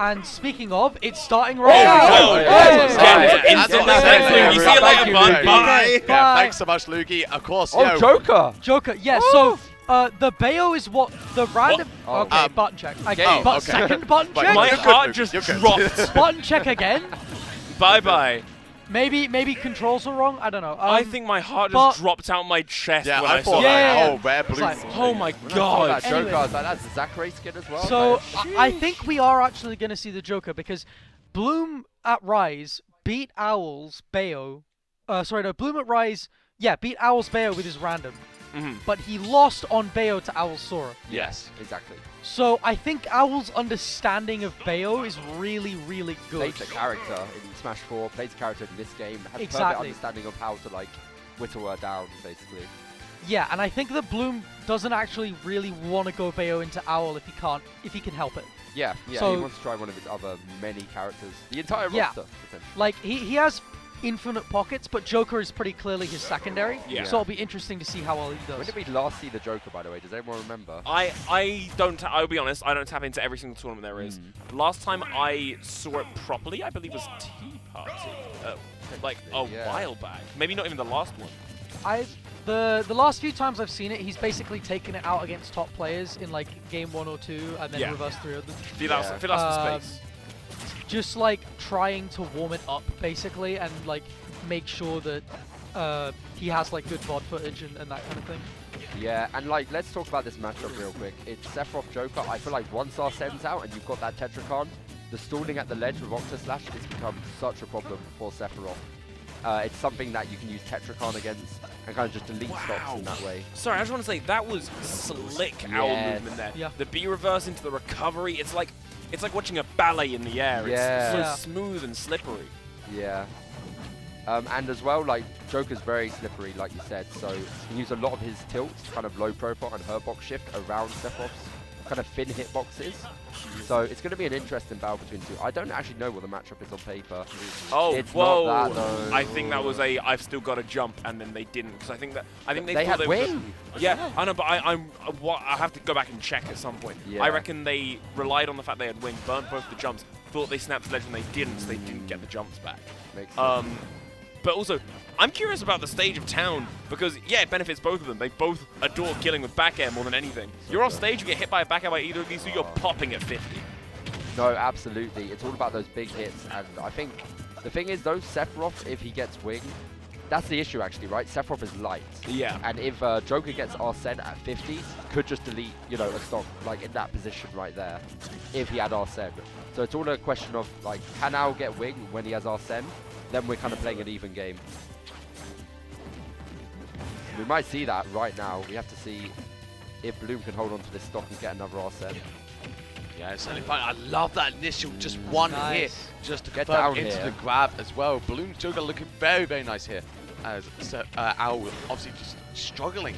And speaking of, it's starting right now. You see you later, bud. Bye. Thanks so much, Lukey. Of course. Oh, Joker. Joker, yeah. So the Bayo is what the random. Oh. Okay, button check. okay. Second button check. My heart just dropped. Button check again. Bye. Maybe controls are wrong. I don't know. I think my heart just dropped out my chest when I saw thought, that. oh, rare blue. Oh my God. god. That Joker, I was like, that's a Zachary skin as well. So I think we are actually going to see the Joker because Bloom at Rise beat Owl's Bayo. Bloom at Rise, beat Owl's Bayo with his random. But he lost on Bayo to Owl's Sora. Yes, exactly. So I think Owl's understanding of Bayo is really, really good. Plays a character in Smash 4, plays a character in this game, has perfect understanding of how to like whittle her down, basically. Yeah, and I think that Bloom doesn't actually really want to go Bayo into Owl if he can help it. Yeah, so, he wants to try one of his other many characters. The entire roster, essentially. Like, he has infinite pockets, but Joker is pretty clearly his secondary. Yeah. So it'll be interesting to see how well he does. When did we last see the Joker, by the way? Does anyone remember? I'll be honest, I don't tap into every single tournament there is. Last time I saw it properly, I believe was Tea Party. Like a while back. Maybe not even the last one. The last few times I've seen it, he's basically taken it out against top players in like game 1 or 2 and then reverse 3 of them. Feel the space. Just like trying to warm it up basically and like make sure that he has like good VOD footage and that kind of thing. Yeah, and like let's talk about this matchup real quick. It's Sephiroth Joker. I feel like once Arsene's out and you've got that Tetracon, the stalling at the ledge with Octa Slash has become such a problem for Sephiroth. It's something that you can use Tetracon against and kind of just delete stocks in that way. Sorry, I just want to say that was slick owl movement there. Yeah. The B reverse into the recovery, it's like watching a ballet in the air. It's so smooth and slippery. Yeah. And as well, like, Joker's very slippery, like you said, so he used a lot of his tilts, kind of low profile and herbox shift around Sephiroth's kind of thin hitboxes. So it's going to be an interesting battle between two. I don't actually know what the matchup is on paper. Oh, it's whoa! Not that, though. I think that was I've still got to jump, and then they didn't because I think they had thought wing. Yeah, I know, but I have to go back and check at some point. Yeah. I reckon they relied on the fact they had wing, burnt both the jumps, thought they snapped the ledge, and they didn't, so they didn't get the jumps back. Makes sense. But also, I'm curious about the stage of town because, yeah, it benefits both of them. They both adore killing with back air more than anything. You're off stage, you get hit by a back air by either of these, so you're popping at 50. No, absolutely. It's all about those big hits, and I think the thing is, though, Sephiroth, if he gets wing, that's the issue, actually, right? Sephiroth is light. Yeah. And if Joker gets Arsene at 50, could just delete, you know, a stock, like, in that position right there, if he had Arsene. So it's all a question of, like, can Owl get wing when he has Arsene? Then we're kind of playing an even game. We might see that right now. We have to see if Bloom can hold on to this stock and get another Arsene. Yeah, it's certainly fine. I love that initial just one hit just to get down down into here. the grab as well. Bloom Joker looking very, very nice here. As Owl obviously just struggling.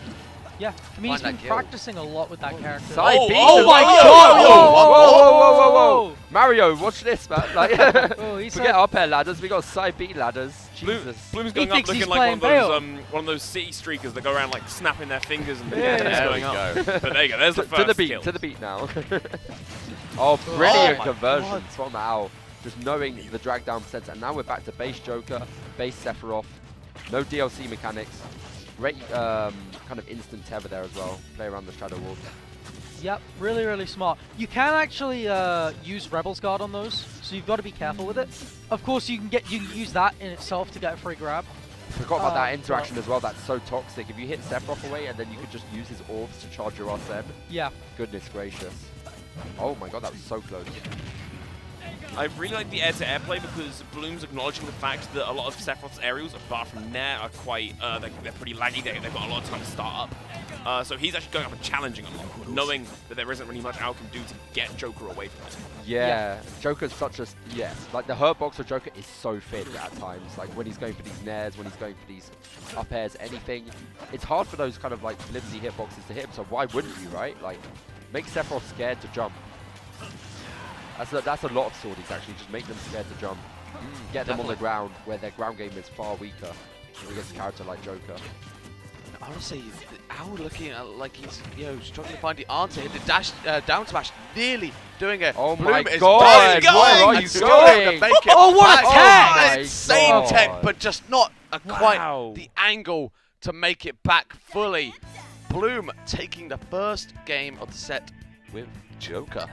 Yeah, I mean, he's Find been that kill. practicing a lot with that character. Oh my God! Whoa! Mario, watch this, man. Like, forget up air ladders. We got side B ladders. Jesus. Bloom's going up looking like one of those city streakers that go around like snapping their fingers and going up. But there you go. There's the first kill. To the beat now. Oh, brilliant conversions from Owl. Just knowing the drag down percent. And now we're back to base Joker, base Sephiroth. No DLC mechanics. Great kind of instant tether there as well. Play around the shadow wall. Yep, really, really smart. You can actually use Rebel's Guard on those, so you've got to be careful with it. Of course, you can use that in itself to get a free grab. Forgot about that interaction as well. That's so toxic. If you hit Sephiroth away and then you could just use his orbs to charge your Arsene. Yeah. Goodness gracious. Oh my god, that was so close. I really like the air-to-air play because Bloom's acknowledging the fact that a lot of Sephiroth's aerials, apart from Nair, are quite, they're pretty laggy. They've got a lot of time to start up. So he's actually going up and challenging a lot, knowing that there isn't really much Owl can do to get Joker away from it. Yeah, Joker's such a, like the hurt box for Joker is so thin at times. Like when he's going for these Nairs, when he's going for these up airs, anything. It's hard for those kind of like flimsy hitboxes to hit him, so why wouldn't you, right? Like, make Sephiroth scared to jump. That's a lot of swordies actually, just make them scared to jump. Get them on the ground where their ground game is far weaker against a character like Joker. Honestly, Owl looking like he's, struggling to find the answer here. The dash, down smash, nearly doing it. Oh Bloom my is God, going, where are and you still able to going? make it Oh, what a back. tech! Insane God. tech, but just not quite Wow. the angle to make it back fully. Bloom taking the first game of the set with Joker.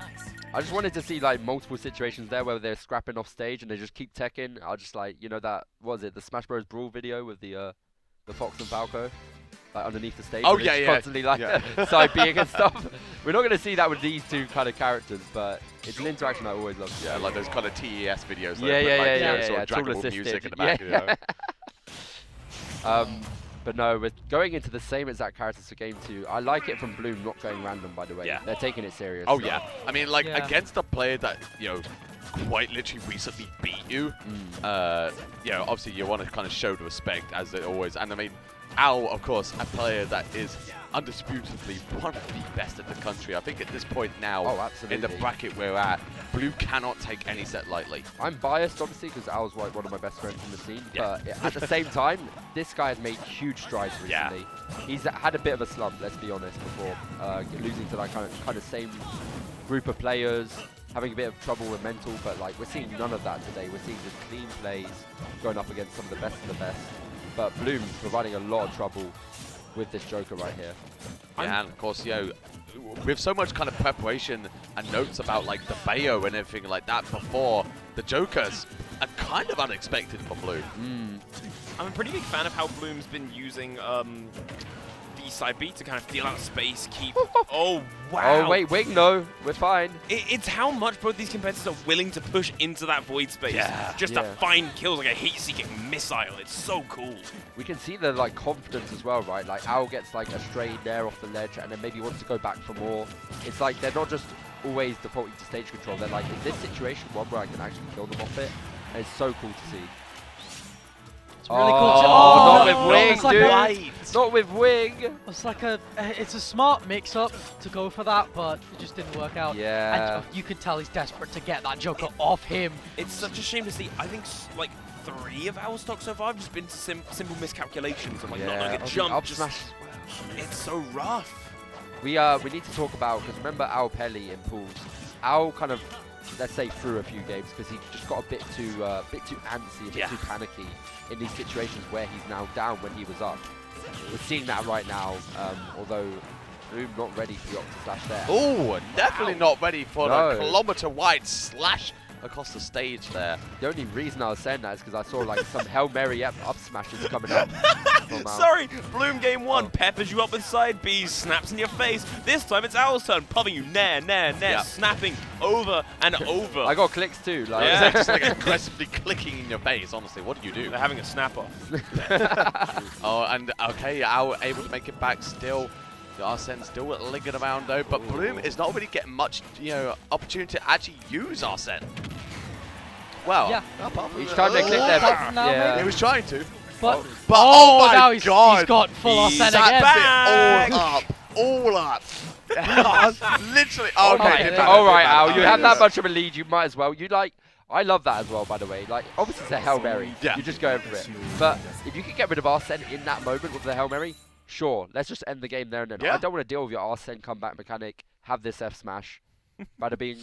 I just wanted to see like multiple situations there where they're scrapping off stage and they just keep teching. I just like, that, what was it, the Smash Bros. Brawl video with the Fox and Falco? Like underneath the stage. Oh, and yeah, it's yeah. constantly like Yeah. side being and stuff. We're not going to see that with these two kind of characters, but it's an interaction I always love. Yeah, like those kind of TES videos. Yeah, Sort of it's all Dragon Ball assisted. music in the back. Yeah. But no, with going into the same exact characters for game 2, I like it from Bloom not going random, by the way. Yeah. They're taking it serious. Oh yeah, I mean Yeah. against a player that quite literally recently beat you. Obviously you want to kind of show the respect as it always. And I mean, Owl, of course, a player that is undisputably one of the best in the country. I think at this point now, Oh, absolutely. in the bracket we're at, Blue cannot take any set lightly. I'm biased, obviously, because Owl's like one of my best friends in the scene. Yeah. But at the same time, this guy has made huge strides Yeah. recently. He's had a bit of a slump, let's be honest, before losing to that kind of same group of players, having a bit of trouble with mental. But like we're seeing none of that today. We're seeing just clean plays, going up against some of the best of the best. But Bloom providing a lot of trouble with this Joker right here. Yeah, and of course, with so much kind of preparation and notes about like the Bayo and everything like that before, the Jokers are kind of unexpected for Blue. I'm a pretty big fan of how Bloom's been using the side B to kind of feel out space, keep... Oh, wow. Oh, wait, wing, no. We're fine. It's how much both these competitors are willing to push into that void space just to Yeah. find kills like a heat-seeking missile. It's so cool. We can see the like confidence as well, right? Like Owl gets like a stray there off the ledge and then maybe wants to go back for more. It's like they're not just always defaulting to stage control. They're like, is this situation one where I can actually kill them off it? And it's so cool to see. It's really cool. Not with wing, it's like dude. Not with wing. It's like it's a smart mix-up to go for that, but it just didn't work out. Yeah. And you can tell he's desperate to get that Joker off him. It's such a shame to see. I think like 3 of our stocks so far have just been simple miscalculations of like not knowing a jump. Up Just, smash. it's so rough. We need to talk about, because remember Owl Pelly in pools. Owl kind of, let's say, threw a few games because he just got a bit too antsy, a bit too panicky in these situations where he's now down when he was up. We're seeing that right now, although Bloom not ready for the Octa Slash there. Oh, definitely not ready for No. the kilometer-wide slash across the stage there. The only reason I was saying that is because I saw like some Hail Mary up smashes coming up. from Owl. Sorry, Bloom game 1 Oh. peppers you up with side B's, snaps in your face. This time it's Owl's turn, popping you nair, snapping over and over. I got clicks too. Like. Yeah. Just like aggressively clicking in your face, honestly. What do you do? They're having a snap off. Oh, and okay, Owl able to make it back still. The Arsene still lingering around though, but Bloom is not really getting much, opportunity to actually use Arsene. Well, Yeah. apart from Each time they click their Apart from now, yeah. he was trying to. But oh my now God. he's got full He's Arsene back. again. Back. All up. Literally. Okay, Okay. yeah. All right, Al. You Okay, have that yes. much of a lead. You might as well. I love that as well, by the way. Like, obviously it's a Hail Mary. Yeah. You just go for it. But if you could get rid of Arsene in that moment with the Hail Mary, sure. Let's just end the game there and then. Yeah. I don't want to deal with your Arsene comeback mechanic. Have this F smash. Bada bing.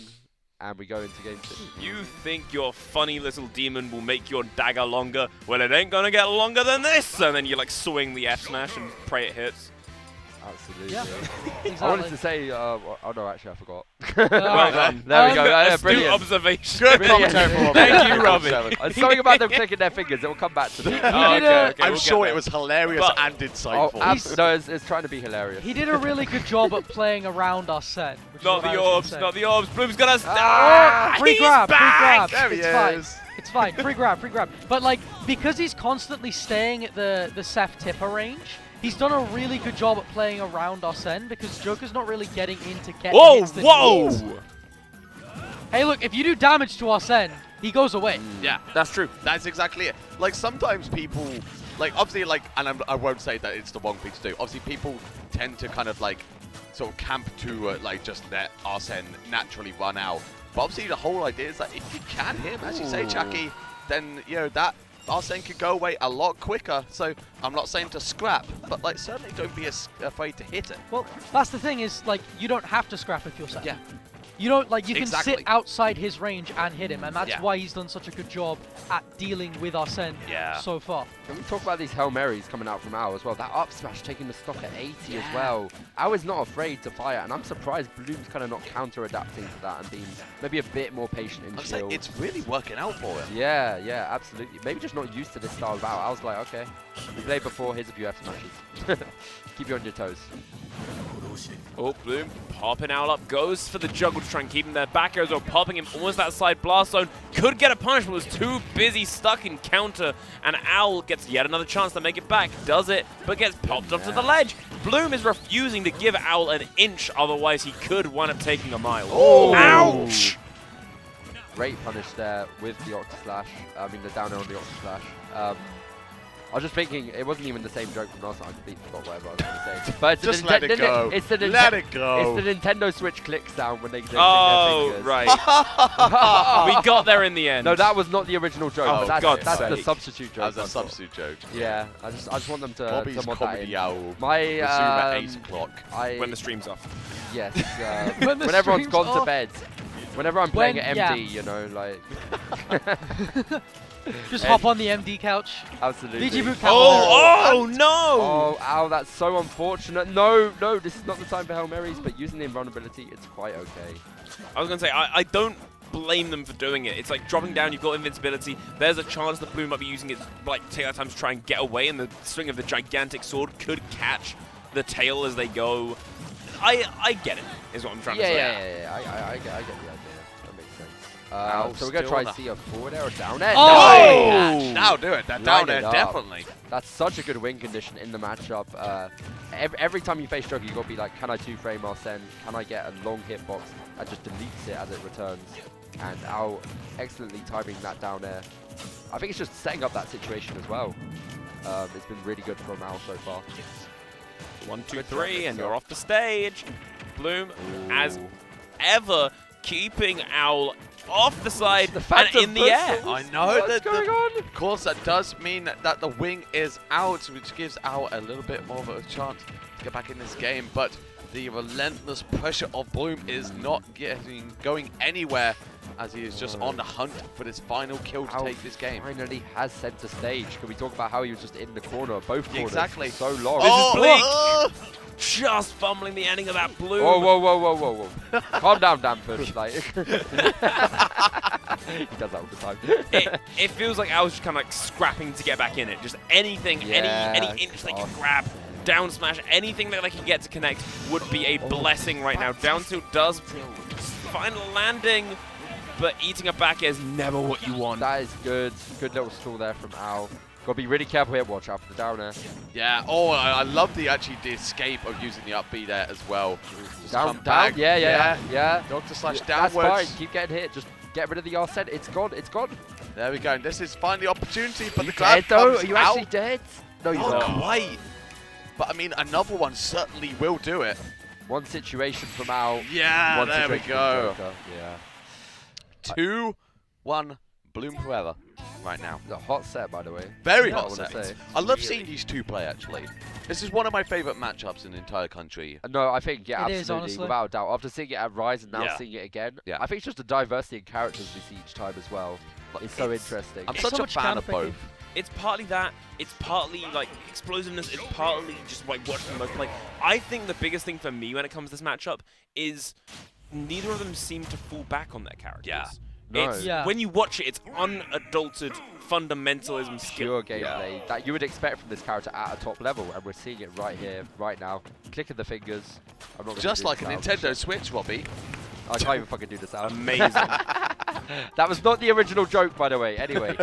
And we go into game 2. You think your funny little demon will make your dagger longer? Well, it ain't gonna get longer than this! And then you like swing the F smash and pray it hits. Absolutely. Yeah, I wanted exactly. to say, oh no, actually I forgot. Well done. There we go. Astute Brilliant. observation. Good Brilliant. commentary from Thank you, Robbie. Something about them clicking their fingers. It will come back to me. Okay, I'm we'll sure get it was hilarious But- and insightful. No, it's trying to be hilarious. He did a really good job at playing around Arsene. which is Not what the I was orbs, gonna not say. the orbs. Bloom's gonna Free he's grab, back! There he it's fine. is. It's fine. Free grab, free grab. But like, because he's constantly staying at the Seph tipper range, he's done a really good job at playing around Arsene because Joker's not really getting in to get Whoa, hits that he whoa! needs. Hey, look, if you do damage to Arsene, he goes away. Yeah, that's true. That's exactly it. Like, sometimes people, like, obviously, like, and I won't say that it's the wrong thing to do. Obviously, people tend to kind of, like, sort of camp to, like, just let Arsene naturally run out. But obviously, the whole idea is that if you can hit him, as you say, Chucky, then, that Arsene could go away a lot quicker. So I'm not saying to scrap, but like certainly don't be afraid to hit it. Well, that's the thing is, like, you don't have to scrap if you're Seth. Yeah. You don't, like, you can Exactly. sit outside his range and hit him, and that's Yeah. why he's done such a good job at dealing with Arsene so far. Can we talk about these Hail Marys coming out from Owl as well? That up smash taking the stock at 80 Yeah. as well. Owl is not afraid to fire, and I'm surprised Bloom's kind of not counter-adapting to that and being maybe a bit more patient in I'm saying shield. it's really working out for him. Yeah, yeah, absolutely. Maybe just not used to this style of Owl. I was like, okay, we played before, here's a few F smashes. Keep you on your toes. Oh, Bloom popping Owl up, goes for the juggle to try and keep him there. Back airs or popping him almost that side blast zone. Could get a punish, but was too busy stuck in counter. And Owl gets yet another chance to make it back. Does it, but gets popped up to the ledge. Bloom is refusing to give Owl an inch, otherwise he could wind up taking a mile. Oh! Ouch! Great punish there with the Octa Slash. I mean, the down air on the Octa Slash. I was just thinking, it wasn't even the same joke from last time. I completely forgot whatever I was going to say. But it's Just the let it go. It's the Let it go. It's the Nintendo Switch click sound when they click Oh, their fingers. right. We got there in the end. No, that was not the original joke. Oh, but God's that's the sake. substitute joke. As a I've got. substitute joke. Yeah, I just want them to Bobby's mod that comedy in. owl. My Resume at 8 o'clock. when the stream's off. Yes. When the when everyone's stream's gone to off. bed. Whenever I'm playing When- at yeah. MD, you know, like. Just hop on the MD couch. Absolutely. VG boot Oh no! Oh, ow, that's so unfortunate. No, no, this is not the time for Hail Marys, but using the invulnerability, it's quite okay. I was going to say, I don't blame them for doing it. It's like dropping down, you've got invincibility. There's a chance that Bloom might be using it, like, take that time to try and get away, and the swing of the gigantic sword could catch the tail as they go. I get it, is what I'm trying to say. Yeah. I get the idea. That makes sense. Ow, So we're going to still try on to the- see a forward air or down air. Oh! Nice! Now do it. That Line down it there, up. definitely. That's such a good win condition in the matchup. Every time you face Joker, you've got to be like, can I two-frame Arsene? Can I get a long hitbox that just deletes it as it returns? And Owl excellently timing that down air. I think it's just setting up that situation as well. It's been really good from Owl so far. 1, 2, Good 3, job, and good you're job. off the stage. Bloom, as Ooh. ever, keeping Owl off the side The and Phantom in the air. Pistol. I know What's that going on? Of course, that does mean that the wing is out, which gives Owl a little bit more of a chance to get back in this game. But the relentless pressure of Bloom is not going anywhere, as he is just on the hunt for this final kill to Owl take this game. finally has center stage. Can we talk about how he was just in the corner, both corners, Exactly. for so long? Oh, just fumbling the ending of that Bloom. Whoa. Calm down, Danford. Like, he does that all the time. It feels like I was just kind of like scrapping to get back in it. Just anything, Yeah, any inch they can God. grab, down smash, anything that they can get to connect would be a blessing right now. Down tilt does find a landing, but eating a back is never what you want. That is good. Good little stall there from Owl. Got to be really careful here. Watch out for the down air. Yeah. Oh, I love the escape of using the up B there as well. Just come Down. back. Yeah. Doctor slash That's downwards. fine. Keep getting hit. Just get rid of the Arsene. It's gone. It's gone. There we go. And this is finally the opportunity, but You the grab dead though? comes Are you out. actually dead? No, you're Not not. quite. But I mean, another one certainly will do it. One situation from Owl. Yeah, One there we situation go. from Joker. Yeah. 2-1 Bloom4Eva right now. The hot set, by the way. Very Yeah, hot I wanna set. say. I love seeing these two play, actually. This is one of my favorite matchups in the entire country. No, I think, yeah, It is, absolutely, honestly. without a doubt. After seeing it at Rise and now Yeah. seeing it again, Yeah. I think it's just the diversity in characters we see each time as well. It's so It's- interesting. I'm It's such so a much fan of counterpicking. both. It's partly that, it's partly like explosiveness, it's partly just like watching them both play. I think the biggest thing for me when it comes to this matchup is neither of them seem to fall back on their characters. Yeah. No. It's, Yeah. When you watch it, it's unadulterated fundamentalism skill. Pure gameplay that you would expect from this character at a top level, and we're seeing it right here, right now. Click of the fingers. I'm not gonna Just do like a this out. Nintendo Switch, Robbie. I can't even fucking do this out. Amazing. That was not the original joke, by the way. Anyway.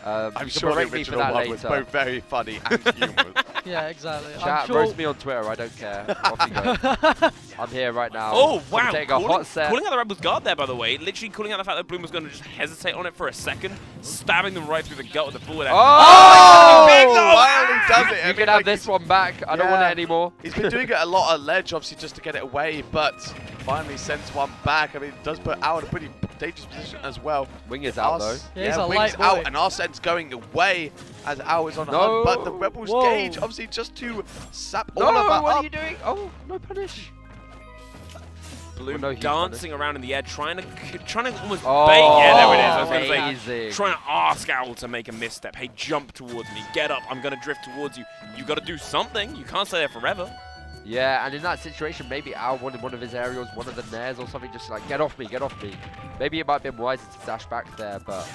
I'm you can sure the berate me for original that one was later. both very funny and humorous. Yeah, exactly. I'm Chat, sure. roast me on Twitter, I don't care. Off you go. I'm here right now. Oh, wow. Taking a hot set. Calling out the Rebels guard there, by the way. Literally calling out the fact that Bloom was going to just hesitate on it for a second, stabbing them right through the gut with the forward air. Oh! Big though! Finally does it. I You mean, can have like, this one back. I don't want it Yeah. anymore. He's been doing it a lot at ledge, obviously, just to get it away, but finally sends one back. I mean, it does put out a pretty dangerous position as well. Wing is out though. Yeah, he's a Wing's light boy. out, and Arsene's going away as Owl is on the hunt. But the Rebels gauge, obviously, just to sap all of that what up. are you doing? Oh, no punish. Bloom no, he dancing around in the air, trying to almost Oh, bait. Yeah, there it is. I was going to amazing. say, trying to ask Owl to make a misstep. Hey, jump towards me. Get up. I'm going to drift towards you. You got to do something. You can't stay there forever. Yeah, and in that situation, maybe Owl wanted one of his aerials, one of the nairs or something, just like, get off me, get off me. Maybe it might have been wiser to dash back there, but,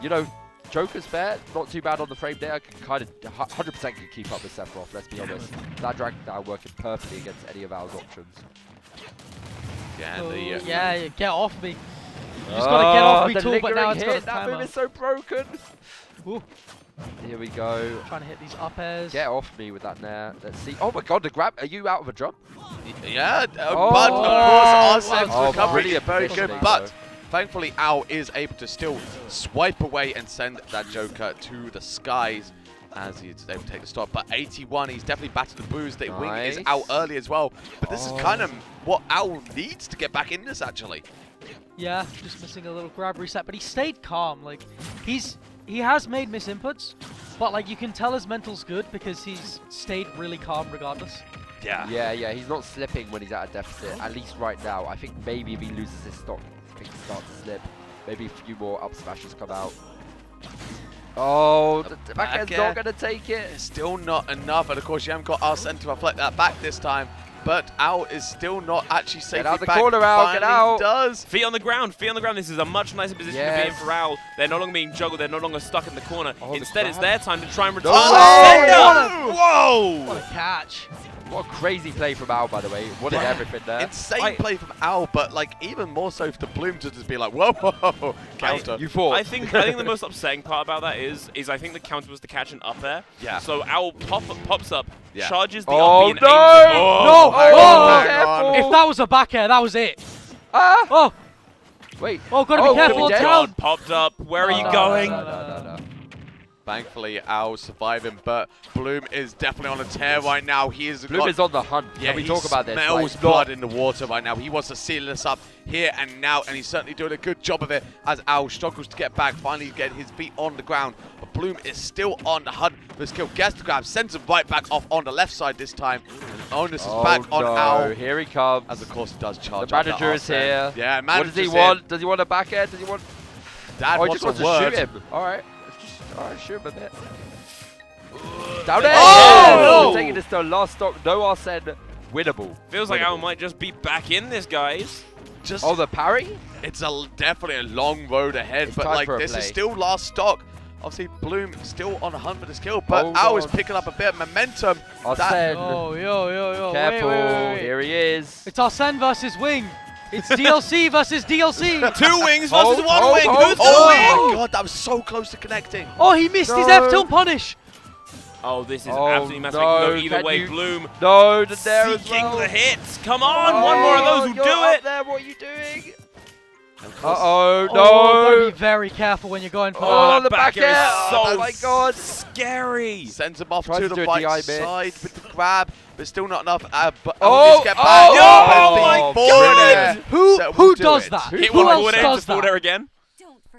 you know, Joker's fair, not too bad on the frame there. Can kind of 100% can keep up with Sephiroth, let's be honest. That drag down working perfectly against any of Owl's options. Yeah, yeah, get off me. You just gotta get off me, tool, but now it's got a That timer. move is so broken. Ooh. Here we go. Trying to hit these up airs. Get off me with that nair. Let's see. Oh my god, the grab. Are you out of a jump? Yeah, but of course, Arsene's recovery brilliant is very good. positioning, But though. thankfully, Owl is able to still swipe away and send that Joker to the skies as he's able to take the stop. But 81, he's definitely battered the boost. The wing is out early as well. But this is kind of what Owl needs to get back in this, actually. Yeah, just missing a little grab reset, but he stayed calm. Like, he has made misinputs, but like you can tell his mental's good because he's stayed really calm regardless. Yeah. Yeah, he's not slipping when he's at a deficit, at least right now. I think maybe if he loses his stock, things start to slip. Maybe a few more up smashes come out. Oh, the back end's not going to take it. It's still not enough, and of course you haven't got Arsene to reflect that back this time. But Owl is still not actually safely out the back. corner, Owl, get out. Does. Feet on the ground, feet on the ground. This is a much nicer position to be in for Owl. They're no longer being juggled. They're no longer stuck in the corner. Instead, it's their time to try and return. Whoa! What a catch. What a crazy play from Owl, by the way. Wanted everything there. Insane play from Owl, but like even more so for the Bloom to just be like, whoa, counter. You thought. I think the most upsetting part about that is I think the counter was to catch an up air. Yeah. So Owl pops up, Yeah. charges the Oh, up and no! aims. No! hang Oh! on. If that was a back air, that was it. Ah! Oh! Wait. Oh, gotta Oh, be careful. dead. Down. Popped up. Where are you No, going? No. Thankfully, Owl surviving, but Bloom is definitely on a tear right now. He is Bloom is on the hunt. Yeah, Can we he talk about this? smells Like, blood in the water right now. He wants to seal this up here and now, and he's certainly doing a good job of it as Owl struggles to get back, finally getting his feet on the ground. But Bloom is still on the hunt for his kill. Gets the grab, sends him right back off on the left side this time. And the onus is back on Owl. Here he comes. As of course he does charge. The manager is here. Yeah, What manager's does he here. want? Does he want a back end? Does he want... Dad Oh, he wants just wants a to word. shoot him. All right. Shoot him a bit. Down there! Oh! We're taking this to a last stock. No Arsene. Winnable. Feels like Owl might just be back in this, guys. Just, Oh, the parry? it's definitely a long road ahead, It's but time like for a this play. is still last stock. Obviously, Bloom still on the hunt for this kill, but Hold Owl is on. picking up a bit of momentum. Arsene. Oh, yo. Careful. Wait. Here he is. It's Arsene versus Wing. It's DLC versus DLC. 2 wings versus Hold, 1 hold, wing. hold. Who's Oh the wing? my god, that was so close to connecting. Oh, he missed his No. F-tilt punish. Oh, this is Oh, absolutely massive. no, No, either can way, you- Bloom No, the there as seeking well. the hits. Come on, one more of those will you're do up it. there. What are you doing? Uh-oh. Oh, No. gotta be very careful when you're going for Oh, that. the back air is air. so Oh my god. scary. Sends him off Tries to to the do a right DI bit. side with the grab, but still not enough. But Oh, get back. oh, oh my forward God. air Who that will do does it. that? Hit Who one else forward air to does forward that? air again.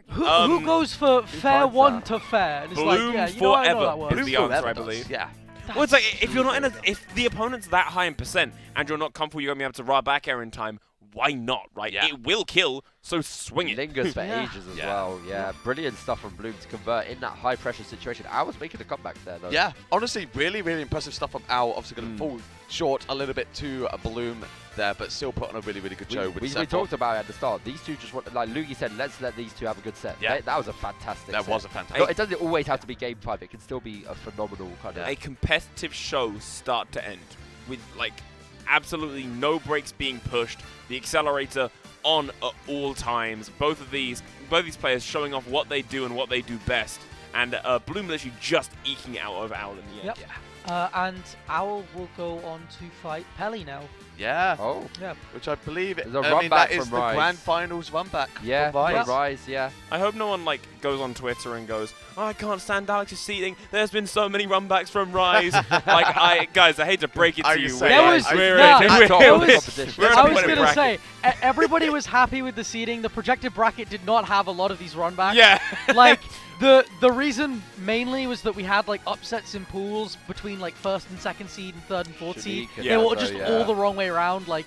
Who goes for fair finds one that? to fair? And it's like, yeah, you know, Bloom4Eva I know that works. is the Bloom4Eva answer, I does, believe. Yeah. Well, it's like if you're not if the opponent's that high in percent and you're not comfortable, you're gonna be able to raw back air in time. Why not, right? Yeah. It will kill, so swing it. Lingers for Yeah. ages as Yeah. well. Yeah, brilliant stuff from Bloom to convert in that high pressure situation. I was making a comeback there though. Yeah, honestly, really impressive stuff from Owl. Obviously going to fall short a little bit to a Bloom there, but still put on a really good show with We Sephiroth. talked about it at the start. These two just want, like Luigi said, let's let these two have a good set. Yeah. That was a fantastic That set. was a fantastic. No, it doesn't always have to be game 5. It can still be a phenomenal kind of... A competitive show start to end with like absolutely no brakes being pushed, the accelerator on at all times. Both of these players showing off what they do and what they do best, and Bloom literally just eking it out over Owl in the end. Yep. And Owl will go on to fight Pelly now. Yeah. Oh. Yeah. Which I believe There's a I run mean, back that is from the Rise. grand finals run back. Yeah, for Rise. from Rise, yeah. I hope no one like goes on Twitter and goes, oh, I can't stand Alex's seating. There's been so many runbacks from Rise. Guys, I hate to break it I to you. was we're- There was- we're- nah, we're- there we're- was- we're in a I was point going of to bracket. say, everybody was happy with the seeding. The projected bracket did not have a lot of these runbacks. Yeah. Like, the reason mainly was that we had, like, upsets in pools between, like, 1st and 2nd seed and 3rd and 4th seed. Shanique and They were Ezo, just yeah. all the wrong way around. Like,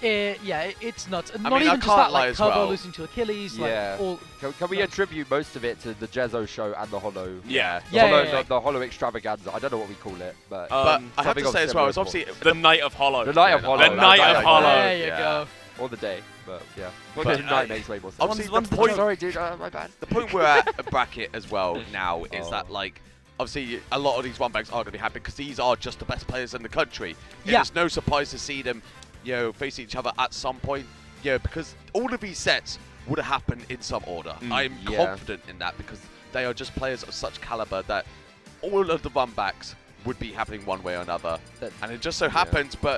it's nuts. And I not mean, I even just can't that, lie like, as Turbo well. losing to Achilles. Yeah. Like, all, Can we attribute most of it to the Jezzo show and the Hollow? Yeah. The Yeah, Hollow, yeah, yeah. The Hollow extravaganza. I don't know what we call it, but But I have something to of say as well, similar it's obviously The Night of Hollow. the Night of Yeah, Hollow. The Night of Hollow. There you yeah. go. Or the day, but yeah. But, Well, night makes way more sense. obviously One's the the point, Sorry, dude. My bad. the point we're at a bracket as well now is Oh. that, like, obviously a lot of these run backs are going to be happy because these are just the best players in the country. Yeah. It's no surprise to see them, face each other at some point. Because all of these sets would have happened in some order. I'm Yeah. confident in that because they are just players of such caliber that all of the run backs would be happening one way or another. That- And it just so yeah. happens, but